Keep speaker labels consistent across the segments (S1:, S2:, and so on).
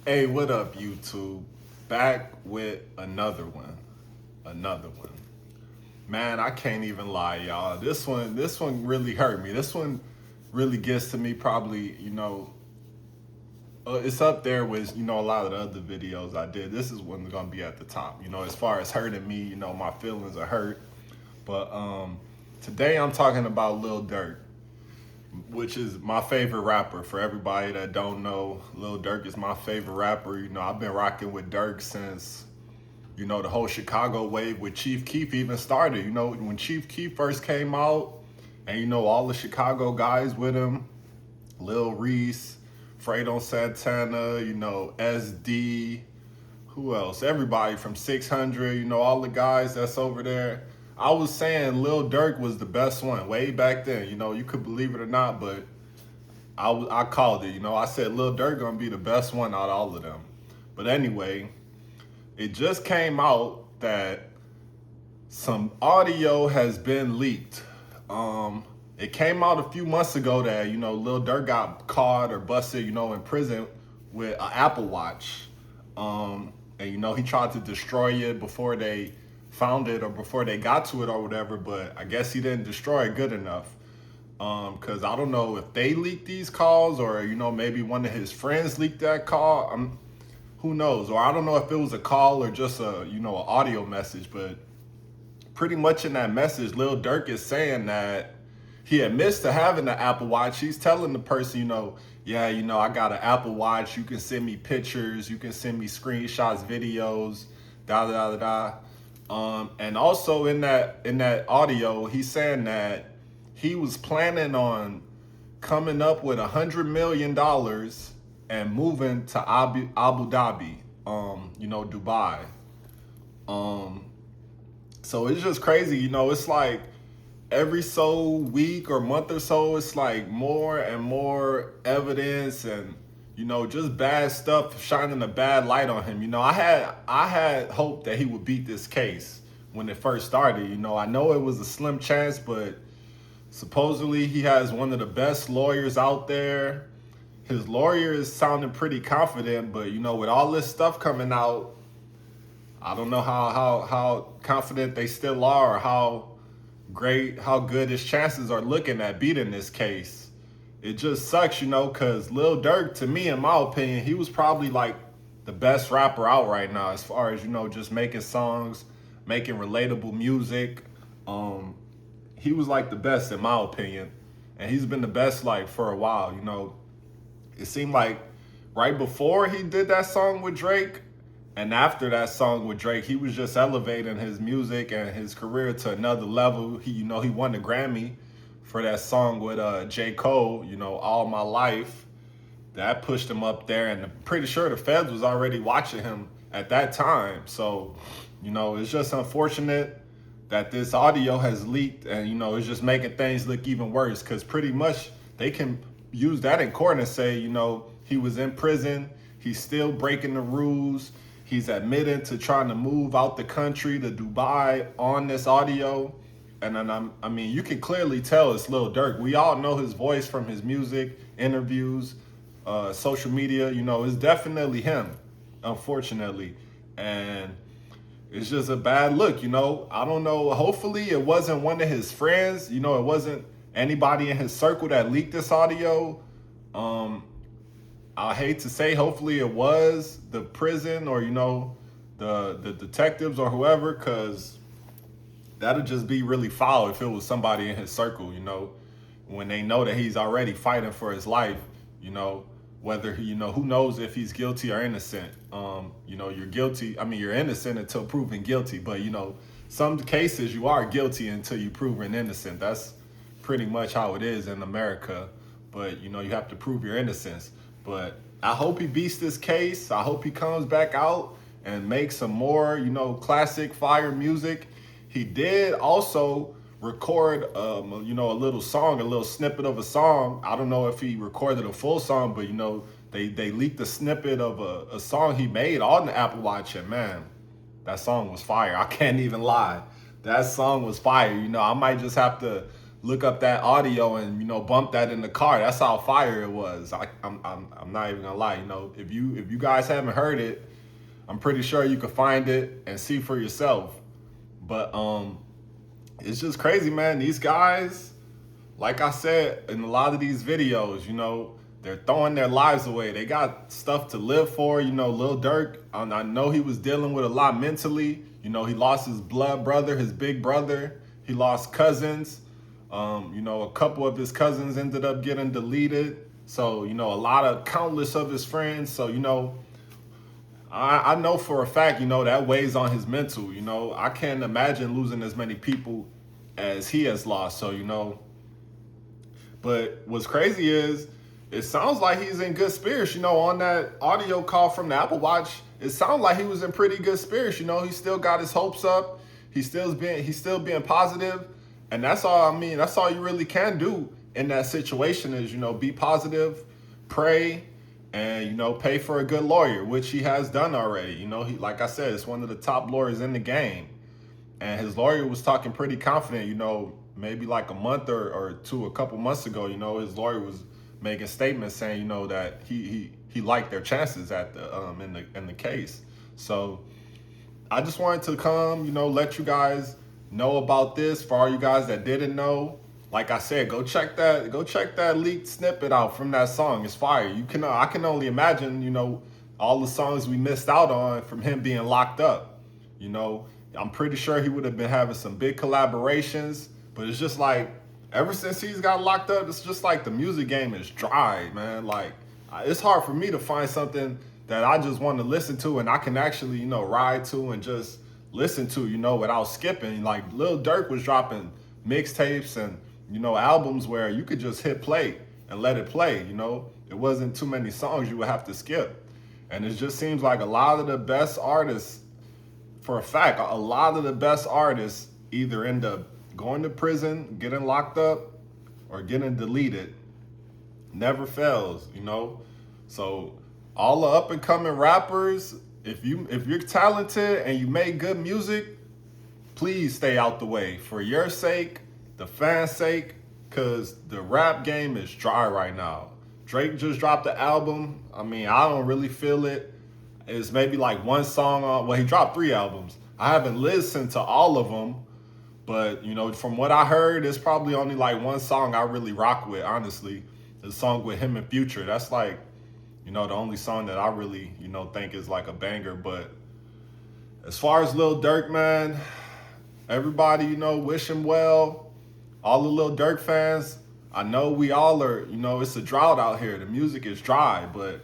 S1: Hey, what up, YouTube? Back with another one. Another one. Man, I can't even lie, y'all. This one really hurt me. This one really gets to me probably, it's up there with, a lot of the other videos I did. This is one gonna be at the top. As far as hurting me, my feelings are hurt. But today I'm talking about Lil Durk, which is my favorite rapper. For everybody that don't know, Lil Durk is my favorite rapper. I've been rocking with Durk since, the whole Chicago wave with Chief Keef even started. When Chief Keef first came out, and all the Chicago guys with him, Lil Reese, Fredo Santana, SD, who else? Everybody from 600, all the guys that's over there. I was saying Lil Durk was the best one way back then. You could believe it or not, but I called it. I said Lil Durk gonna be the best one out of all of them. But anyway, it just came out that some audio has been leaked. It came out a few months ago that Lil Durk got caught or busted, in prison with an Apple Watch, and he tried to destroy it before they found it or before they got to it or whatever. But I guess he didn't destroy it good enough. Because I don't know if they leaked these calls or maybe one of his friends leaked that call. Who knows? Or I don't know if it was a call or just an audio message. But pretty much in that message, Lil Durk is saying that he admits to having the Apple Watch. He's telling the person, yeah, I got an Apple Watch. You can send me pictures. You can send me screenshots, videos, da da da da. And also in that audio, he's saying that he was planning on coming up with $100 million and moving to Abu Dhabi, Dubai. So it's just crazy, it's like every so week or month or so, it's like more and more evidence and just bad stuff shining a bad light on him. I had hope that he would beat this case when it first started. I know it was a slim chance, but supposedly he has one of the best lawyers out there. His lawyer is sounding pretty confident, but with all this stuff coming out, I don't know how confident they still are or how good his chances are looking at beating this case. It just sucks, because Lil Durk, to me, in my opinion, he was probably like the best rapper out right now as far as, just making songs, making relatable music. He was like the best in my opinion. And he's been the best like for a while, It seemed like right before he did that song with Drake and after that song with Drake, he was just elevating his music and his career to another level. He won the Grammy for that song with J. Cole, All My Life. That pushed him up there, and I'm pretty sure the feds was already watching him at that time. So, it's just unfortunate that this audio has leaked and, it's just making things look even worse because pretty much they can use that in court and say, he was in prison, he's still breaking the rules, he's admitted to trying to move out the country to Dubai on this audio. And then, you can clearly tell it's Lil Durk. We all know his voice from his music, interviews, social media, it's definitely him, unfortunately. And it's just a bad look, I don't know. Hopefully it wasn't one of his friends, it wasn't anybody in his circle that leaked this audio. I hate to say, hopefully it was the prison or, the detectives or whoever, because that'll just be really foul if it was somebody in his circle, when they know that he's already fighting for his life, whether, who knows if he's guilty or innocent. You're guilty. You're innocent until proven guilty, but, some cases you are guilty until you proven innocent. That's pretty much how it is in America. But, you have to prove your innocence. But I hope he beats this case. I hope he comes back out and makes some more, classic fire music. He did also record, a little song, a little snippet of a song. I don't know if he recorded a full song, but, they leaked a snippet of a song he made on the Apple Watch. And, man, that song was fire. I can't even lie. That song was fire. I might just have to look up that audio and bump that in the car. That's how fire it was. I'm not even gonna lie. If you guys haven't heard it, I'm pretty sure you can find it and see for yourself. But it's just crazy, man. These guys, like I said in a lot of these videos, they're throwing their lives away. They got stuff to live for. Lil Durk, I know he was dealing with a lot mentally. He lost his blood brother, his big brother. He lost cousins. A couple of his cousins ended up getting deleted. So, countless of his friends. So, I know for a fact, that weighs on his mental. I can't imagine losing as many people as he has lost. So, but what's crazy is it sounds like he's in good spirits. On that audio call from the Apple Watch, it sounds like he was in pretty good spirits. He still got his hopes up. He's still being positive. And that's all, that's all you really can do in that situation is, be positive, pray, and, pay for a good lawyer, which he has done already. He, like I said, it's one of the top lawyers in the game. And his lawyer was talking pretty confident, maybe like a month or two, a couple months ago, his lawyer was making statements saying, that he liked their chances at the in the case. So I just wanted to come, let you guys know about this. For all you guys that didn't know, like I said, go check that leaked snippet out from that song. It's fire. I can only imagine, all the songs we missed out on from him being locked up. I'm pretty sure he would have been having some big collaborations, but it's just like ever since he's got locked up, it's just like the music game is dry, man. Like it's hard for me to find something that I just want to listen to and I can actually, ride to and just listen to, without skipping. Like Lil Durk was dropping mixtapes and, albums where you could just hit play and let it play, It wasn't too many songs you would have to skip. And it just seems like a lot of the best artists, for a fact, a lot of the best artists either end up going to prison, getting locked up, or getting deleted. Never fails, So all the up and coming rappers, if you're talented and you make good music, please stay out the way for your sake, the fans' sake, because the rap game is dry right now. Drake just dropped the album. I don't really feel it. It's maybe like one song on, well, he dropped 3 albums. I haven't listened to all of them, but from what I heard, it's probably only like one song I really rock with, honestly. The song with him and Future. That's like, the only song that I really, think is like a banger. But as far as Lil Durk, man, everybody, wish him well. All the Lil Durk fans, I know we all are, it's a drought out here. The music is dry, but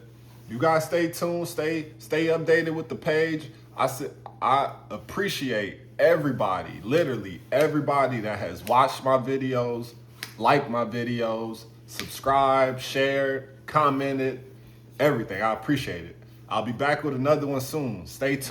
S1: you guys stay tuned, stay updated with the page. I appreciate everybody, literally everybody that has watched my videos, liked my videos, subscribed, shared, commented, everything. I appreciate it. I'll be back with another one soon. Stay tuned.